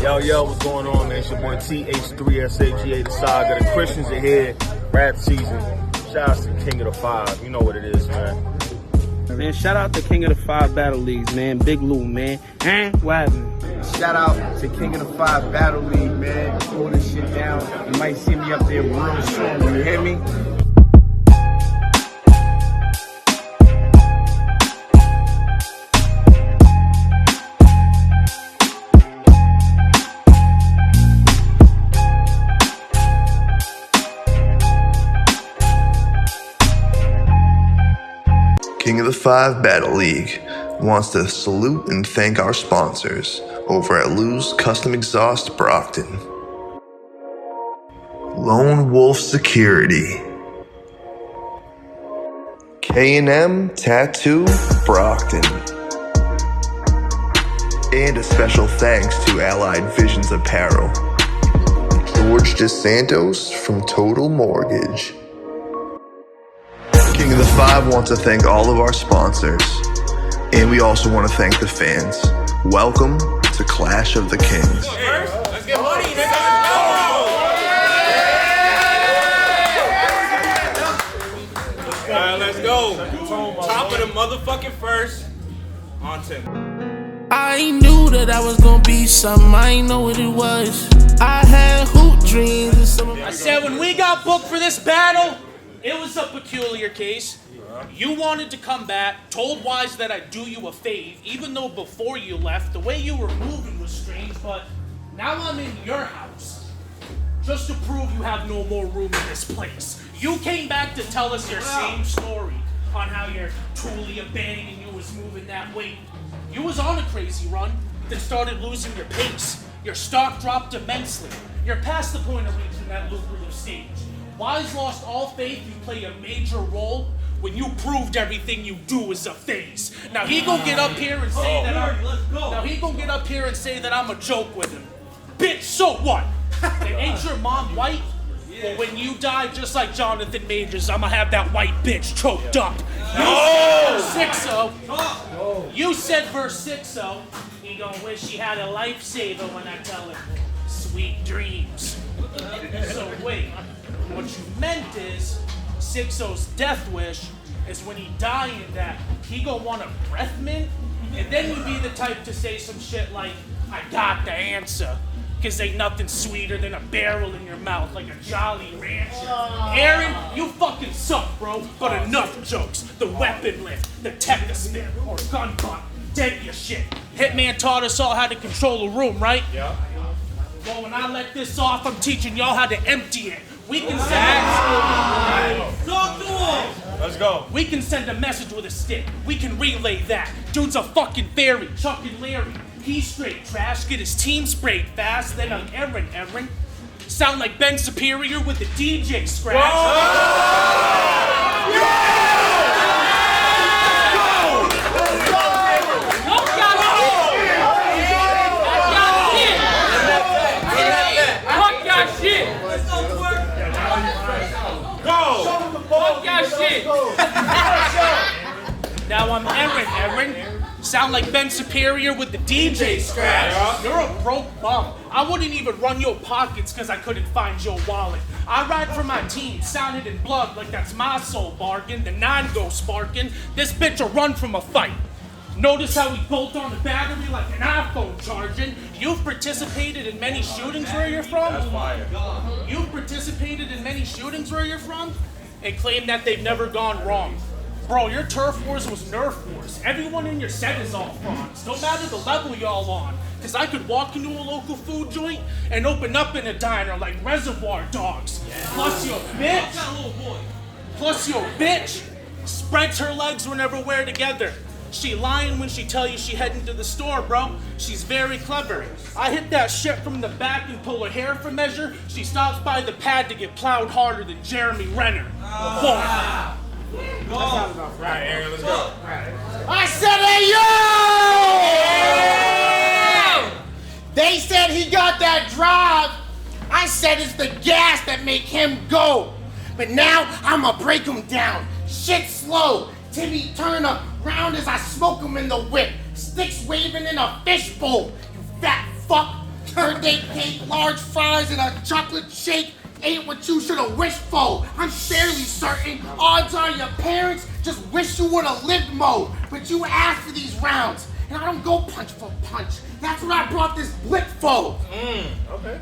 Yo, what's going on, man? It's your boy TH3SAGA, the saga. The Christians are here, rap season. Shout out to the King of the Five. You know what it is, man. Man, shout out to King of the Five Battle Leagues, man. Big Lou, man. What happened? Shout out to King of the Five Battle League, man. Hold this shit down. You might see me up there real soon. You hear me? King of the Five Battle League wants to salute and thank our sponsors over at Lou's Custom Exhaust Brockton, Lone Wolf Security, K&M Tattoo Brockton, and a special thanks to Allied Visions Apparel, George DosSantos from Total Mortgage. King of the Five wants to thank all of our sponsors, and we also want to thank the fans. Welcome to Clash of the Kings. Let's get money, nigga. Alright, let's go. Top of the motherfucking first. On 10. I knew that I was gonna be something, I ain't know what it was. I had hoop dreams. I said when we got booked for this battle, it was a peculiar case. You wanted to come back, told Wise that I'd do you a fave, even though before you left, the way you were moving was strange, but now I'm in your house. Just to prove you have no more room in this place. You came back to tell us your same story on how your truly abandoning you was moving that weight. You was on a crazy run, then started losing your pace. Your stock dropped immensely. You're past the point of reaching that lucrative stage. Wise lost all faith you play a major role when you proved everything you do is a phase. Now he gon' get up here and say that I'm a joke with him. Bitch, so what? And ain't your mom white? Well, when you die, just like Jonathan Majors, I'ma have that white bitch choked up. You said verse 6, he gon' wish he had a lifesaver when I tell him sweet dreams. So wait. What you meant is, 6-0's death wish is when he die in that, he gon' want a breath mint, and then you be the type to say some shit like, I got the answer, cause ain't nothing sweeter than a barrel in your mouth like a Jolly Rancher. Airin, you fucking suck, bro, but enough jokes. The weapon lift, the Technospin, or gun butt, dead your shit. Hitman taught us all how to control a room, right? Yeah. Well, when I let this off, I'm teaching y'all how to empty it. We can send Talk to him! Let's go. We can send a message with a stick. We can relay that. Dude's a fucking fairy. Chuck and Larry. He's straight trash. Get his team sprayed fast. Then I'm Airin. Sound like Ben Superior with the DJ scratch. Now I'm Airin. Sound like Ben Superior with the DJ scratch. You're a broke bum. I wouldn't even run your pockets cause I couldn't find your wallet. I ride for my team, sounded in blood like that's my soul bargain. The 9 go sparking. This bitch will run from a fight. Notice how we bolt on the battery like an iPhone charging. You've participated in many shootings where you're from? That's fire. You've participated in many shootings where you're from? And claim that they've never gone wrong. Bro, your turf wars was Nerf wars. Everyone in your set is all frauds. No matter the level y'all on. Cause I could walk into a local food joint and open up in a diner like Reservoir Dogs. Plus your bitch spreads her legs whenever we're together. She lying when she tell you she heading to the store, bro. She's very clever. I hit that shit from the back and pull her hair for measure. She stops by the pad to get plowed harder than Jeremy Renner. All right, Airin, let's go. I said, hey, yo! They said he got that drive. I said it's the gas that make him go. But now I'ma break him down. Shit slow. Timmy Turner round as I smoke him in the whip. Sticks waving in a fishbowl. You fat fuck. birthday cake, large fries, and a chocolate shake ain't what you should have wished for. I'm fairly certain odds are your parents just wish you would have lived more. But you asked for these rounds, and I don't go punch for punch. That's what I brought this blick for. Okay.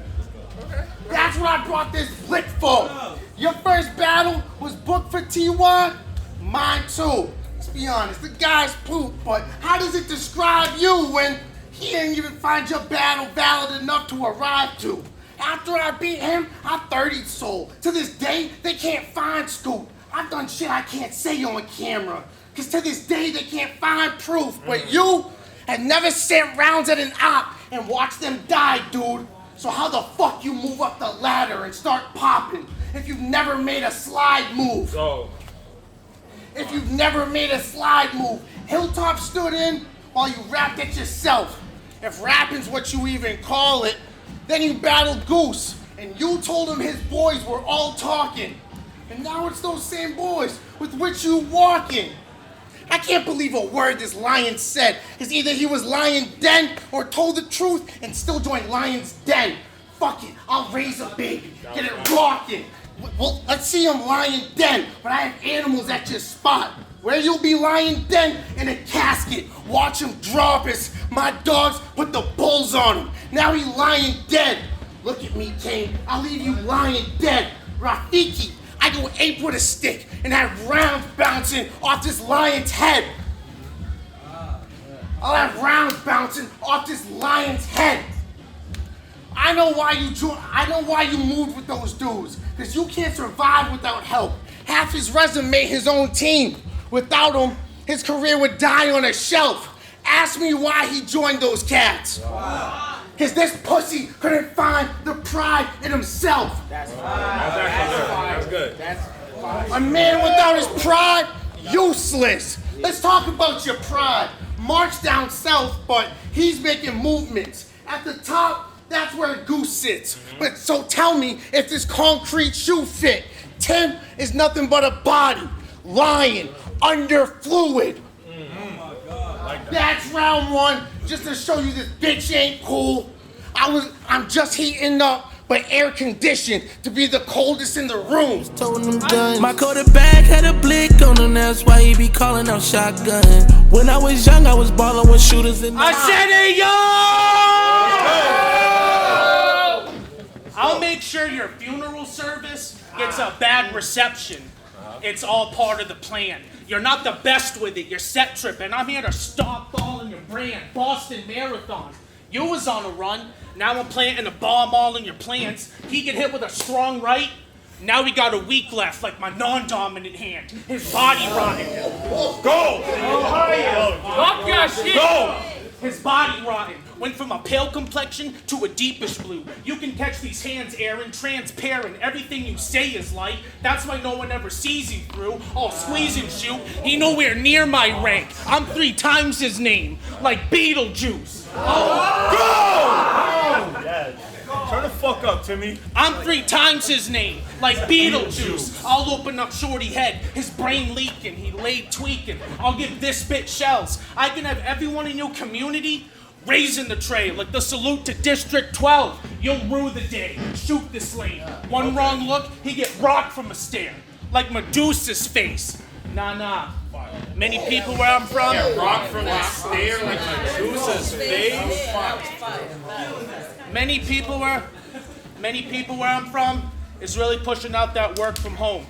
That's what I brought this blick for. Your first battle was booked for T1? Mine too. Let's be honest, the guy's poop, but how does it describe you when he didn't even find your battle valid enough to arrive to? After I beat him, I 30'd soul. To this day, they can't find Scoop. I've done shit I can't say on camera. Cause to this day, they can't find proof. But you have never sent rounds at an op and watched them die, dude. So how the fuck you move up the ladder and start popping if you've never made a slide move? If you've never made a slide move, Hilltop stood in while you rapped it yourself. If rapping's what you even call it, then you battled Goose, and you told him his boys were all talking. And now it's those same boys with which you walking. I can't believe a word this lion said, because either he was lying then or told the truth and still joined Lion's Den. Fuck it, I'll raise a baby, get it rocking. Well, let's see him lying den, but I have animals at your spot. Where you'll be lying den in a casket. Watch him drop as my dogs put the bulls on him. Now he lying dead. Look at me, Kane. I'll leave you lying dead. Rafiki, I go ape with a stick and have rounds bouncing off this lion's head. I'll have rounds bouncing off this lion's head. I know why you moved with those dudes, because you can't survive without help. Half his resume, his own team. Without him, his career would die on a shelf. Ask me why he joined those cats. Because this pussy couldn't find the pride in himself. That's good. A man without his pride, useless. Let's talk about your pride. March down south, but he's making movements. At the top, that's where Goose sits. But so tell me if this concrete shoe fit. Tim is nothing but a body, lying under fluid. That's round one, just to show you this bitch ain't cool. I'm just heating up, but air conditioned to be the coldest in the room. Told him done. My quarterback had a blick on him, that's why he be calling out shotgun. When I was young, I was balling with shooters in the said it, yo! I'll make sure your funeral service gets a bad reception. It's all part of the plan. You're not the best with it. You're set tripping. I'm here to stop all in your brand. Boston Marathon. You was on a run. Now I'm planting a bomb all in your plants. He get hit with a strong right. Now we got a week left, like my non-dominant hand. His body rotting. Go! Fuck your shit! Go! His body rotting. Went from a pale complexion to a deepish blue. You can catch these hands, Airin, transparent. Everything you say is light. That's why no one ever sees you through. All squeeze and shoot. He nowhere near my rank. I'm 3 times his name, like Beetlejuice. Go! Turn the fuck up, Timmy. I'm 3 times his name, like Beetlejuice. I'll open up shorty head, his brain leaking, he laid tweaking. I'll give this bitch shells. I can have everyone in your community raising the tray, like the salute to District 12. You'll rue the day, shoot this lane. One wrong look, he get rocked from a stare, like Medusa's face. Nah. Many people where I'm from. Rock from the stare like Medusa's face. Many people where I'm from is really pushing out that work from home.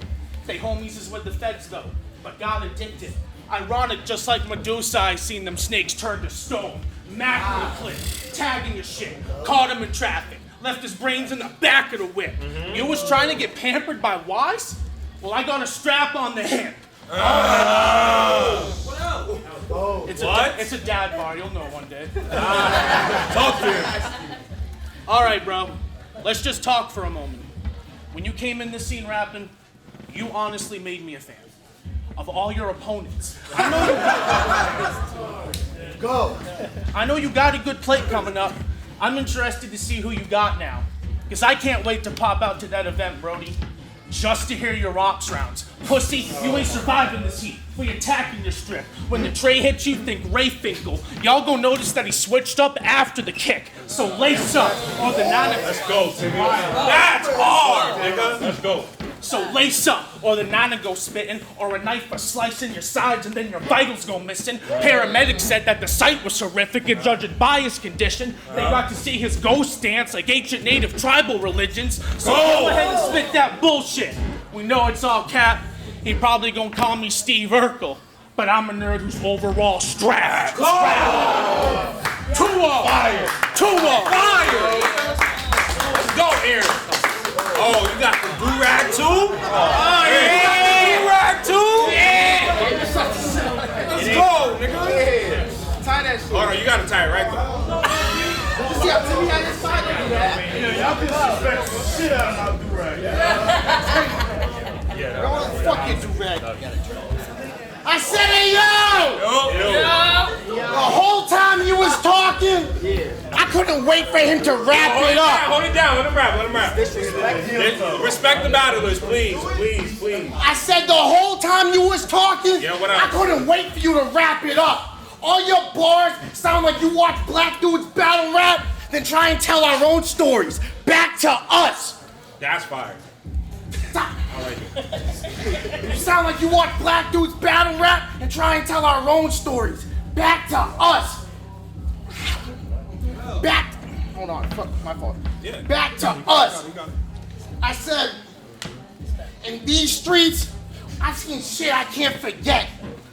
They homies is with the feds though, but got addicted. Ironic, just like Medusa, I seen them snakes turn to stone. Macro clip, tagging your shit, caught him in traffic, left his brains in the back of the whip. You was trying to get pampered by Wise? Well, I got a strap on the hip. It's a dad bar, you'll know one day. Talk to him. All right, bro, let's just talk for a moment. When you came in this scene rapping, you honestly made me a fan. Of all your opponents. I know you got a good plate coming up. I'm interested to see who you got now. Because I can't wait to pop out to that event, Brody. just to hear your ops rounds. Pussy, you ain't surviving this heat. We attacking your strip. When the tray hits you, think Ray Finkel. Y'all gon' notice that he switched up after the kick. So lace up, or the nana. Let's go, Timmy. That's hard, nigga. Let's go. So lace up, or the nana go spitting, or a knife for slicing your sides and then your vitals go missing. Paramedics said that the sight was horrific and judging by his condition. They got to see his ghost dance like ancient native tribal religions. So go ahead and spit that bullshit. We know it's all cap. He probably gonna call me Steve Urkel, but I'm a nerd who's overall strapped. Go! 2-0. Fire. 2-0. Fire. Let's go, Airin. Oh, you got the do-rag too? Oh, yeah. Do-rag too? Yeah. Let's go, nigga. Yeah. Tie that shit. Oh, no, you gotta tie it right though. You see how Timmy had his side to do that? Yeah, y'all disrespect the shit out of my do-rag. Don't fucking do-rag. I said, hey, yo! The whole time you was talking, I couldn't wait for him to wrap it up. Hold it down. Let him rap. Respect the battlers, please. I said the whole time you was talking, Yeah, what up? I couldn't wait for you to wrap it up. All your bars sound like you watch black dudes battle rap, then try and tell our own stories. Back to us. That's fire. Stop. You sound like you watch black dudes battle rap and try and tell our own stories. Back to us. Hold on, fuck, my fault. Yeah. Back to us. I said, in these streets, I've seen shit I can't forget.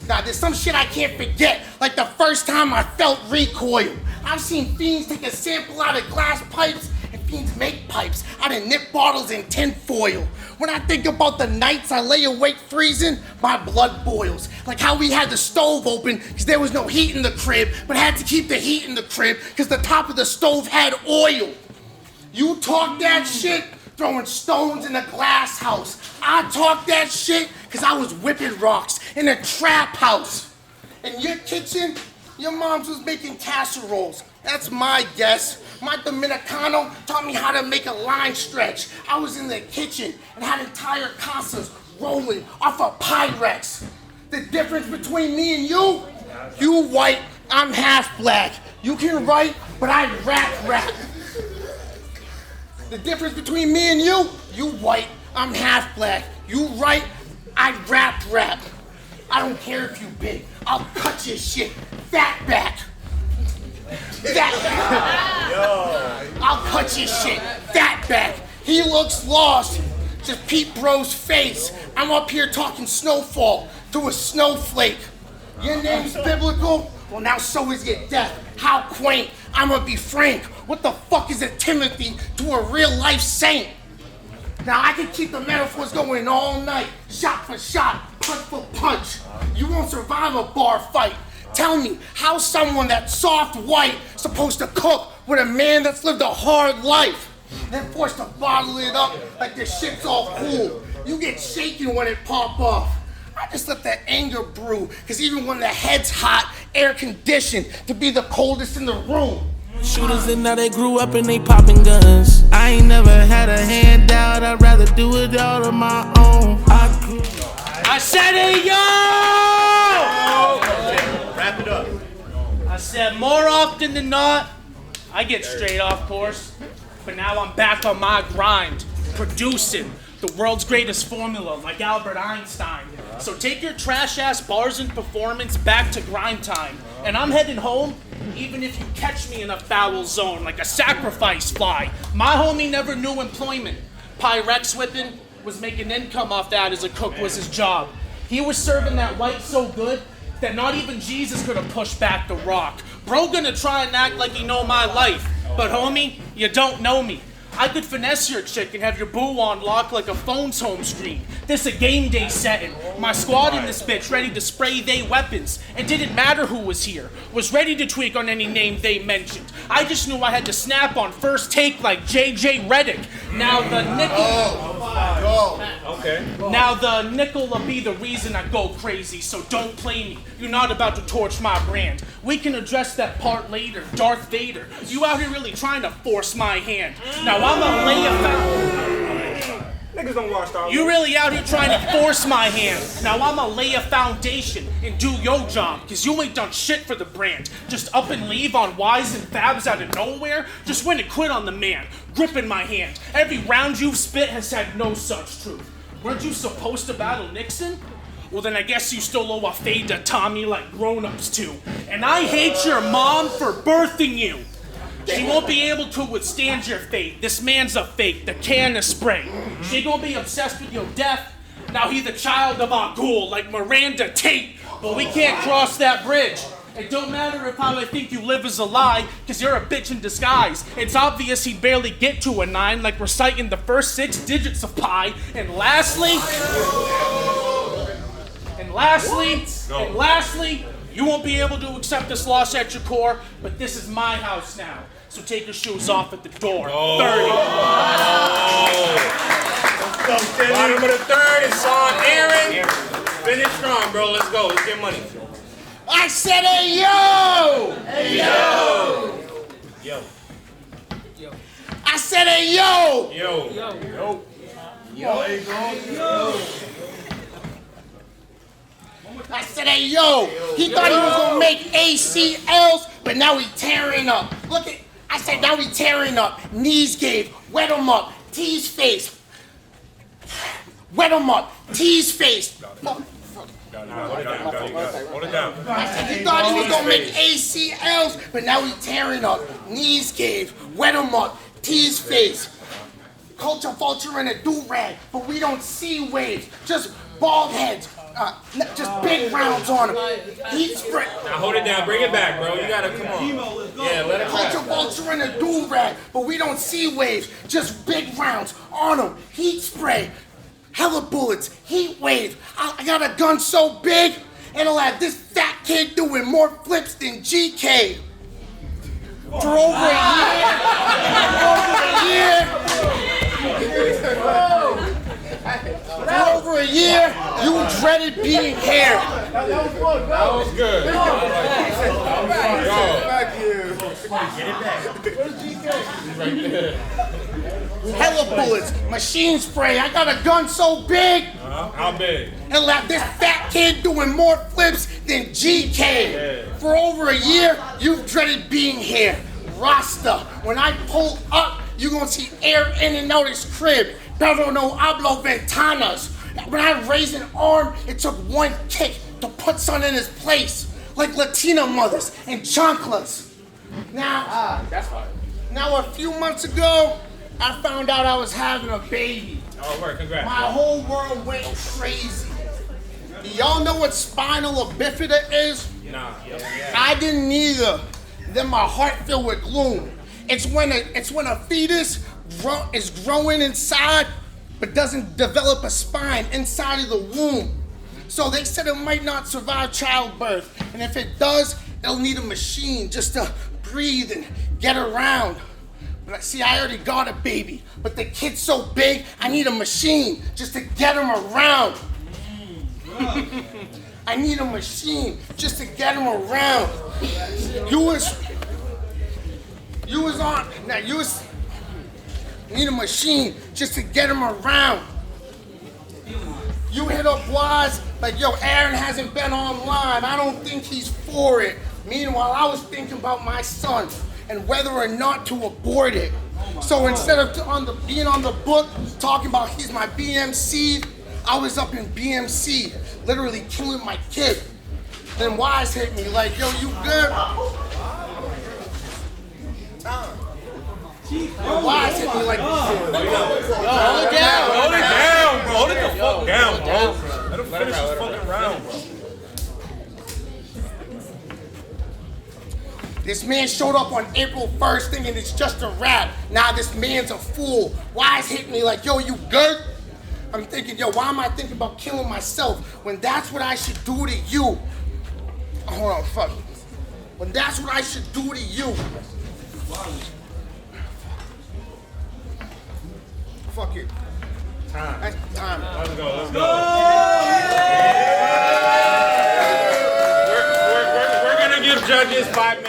Now, there's some shit I can't forget, like the first time I felt recoil. I've seen fiends take a sample out of glass pipes and fiends make pipes out of nip bottles and tin foil. When I think about the nights I lay awake freezing, my blood boils. Like how we had the stove open because there was no heat in the crib, but had to keep the heat in the crib because the top of the stove had oil. You talk that shit, throwing stones in a glass house. I talk that shit because I was whipping rocks in a trap house. In your kitchen, your mom's was making casseroles. That's my guess. My Dominicano taught me how to make a line stretch. I was in the kitchen and had entire casas rolling off of Pyrex. The difference between me and you white, I'm half black. You can write, but I rap. The difference between me and you white, I'm half black. You write, I rap. I don't care if you big, I'll cut your shit. Fat back. I'll cut your shit. Fat back. He looks lost. Just peep bro's face. I'm up here talking snowfall to a snowflake. Your name's biblical? Well, now so is your death. How quaint. I'ma be frank. What the fuck is a Timothy to a real life saint? Now I can keep the metaphors going all night. Shot for shot, punch for punch. You won't survive a bar fight. Tell me, how's someone that's soft white supposed to cook with a man that's lived a hard life? Then forced to bottle it up like this shit's all cool. You get shaken when it pop off. I just let the anger brew, cause even when the head's hot, air conditioned to be the coldest in the room. Shooters and now they grew up and they popping guns. I ain't never had a handout, I'd rather do it all on my own. I said, hey, yo! Wrap it up. I said, more often than not, I get straight off course. But now I'm back on my grind, producing the world's greatest formula like Albert Einstein. So take your trash-ass bars and performance back to grind time. And I'm heading home, even if you catch me in a foul zone like a sacrifice fly. My homie never knew employment. Pyrex whipping was making income off that as a cook was his job. He was serving that white so good that not even Jesus could have pushed back the rock. Bro gonna try and act like he know my life, but homie, you don't know me. I could finesse your chick and have your boo on lock like a phone's home screen. This a game day setting. My squad in this bitch ready to spray they weapons. It didn't matter who was here. Was ready to tweak on any name they mentioned. I just knew I had to snap on first take like JJ Redick. Now the nickel... Now the nickel'll be the reason I go crazy, so don't play me. You're not about to torch my brand. We can address that part later, Darth Vader. You out here really trying to force my hand. Now I'ma lay a Niggas don't wash down. You really out here trying to force my hand. Now I'ma lay a foundation and do your job, cause you ain't done shit for the brand. Just up and leave on Wise and Fabs out of nowhere. Just win and quit on the man. Grip in my hand. Every round you've spit has had no such truth. Weren't you supposed to battle Nixon? Well then I guess you still owe a fade to Tommy like grown-ups do. And I hate your mom for birthing you. She won't be able to withstand your fate. This man's a fake, the can of spray. She gonna be obsessed with your death. Now he's the child of our ghoul, like Miranda Tate. But we can't cross that bridge. It don't matter if how I think you live is a lie, cause you're a bitch in disguise. It's obvious he'd barely get to a 9, like reciting the first 6 digits of pi. And lastly, you won't be able to accept this loss at your core, but this is my house now. So take your shoes off at the door. 30. Bottom of the third is on Airin. Finish strong, bro. Let's go. Let's get money. I said, hey, yo! Hey, yo! Yo. I said, hey, yo! Yo. Yo. Yo. Yo. I said, hey, yo! He thought he was gonna make ACLs, but now he tearing up. Look at, I said, now he tearing up. Knees gave, wet him up, T's face. Wet him up, T's face. Hold it down. I said, he thought he was gonna make ACLs, but now he tearing up. Knees gave, wet him up, T's face. Culture vulture in a do-rag, but we don't see waves, just bald heads. Just big rounds on him. Heat spray. Now hold it down. Bring it back, bro. You gotta come on. Yeah, let it Culture vulture in a do-rag, but we don't see waves. Just big rounds on him. Heat spray. Hella bullets. Heat wave. I got a gun so big, it'll have this fat kid doing more flips than GK. For over a year, you dreaded being here. That was good. Hella bullets, machine spray. I got a gun so big. How big? It'll have this fat kid doing more flips than GK. Yeah. For over a year, you've dreaded being here. Rasta, when I pull up, you gonna see air in and out his crib. Pero no hablo ventanas. When I raised an arm, it took one kick to put son in his place. Like Latina mothers and chanclas. Now, now a few months ago, I found out I was having a baby. Oh, word, congrats. My whole world went crazy. Do y'all know what spinal bifida is? Nah. I didn't either. Then my heart filled with gloom. It's when a fetus is growing inside, but doesn't develop a spine inside of the womb. So they said it might not survive childbirth, and if it does, it'll need a machine just to breathe and get around. But see, I already got a baby, but the kid's so big, I need a machine just to get him around. I need a machine just to get him around. You need a machine just to get him around. You hit up Wise like, yo, Airin hasn't been online. I don't think he's for it. Meanwhile, I was thinking about my son and whether or not to abort it. So instead of being on the book talking about he's my BMC, I was up in BMC, literally killing my kid. Then Wise hit me like, yo, you good? Wise hit me like, Hold it down, bro. Hold it the fuck down, bro. Let him finish his fucking round, bro. This man showed up on April 1st thinking it's just a rap. Nah, this man's a fool. Wise hit me like, yo, you good? I'm thinking, yo, why am I thinking about killing myself when that's what I should do to you? Oh, hold on, fuck. When that's what I should do to you. Fuck it. Time. Time. Let's go. We're gonna give judges 5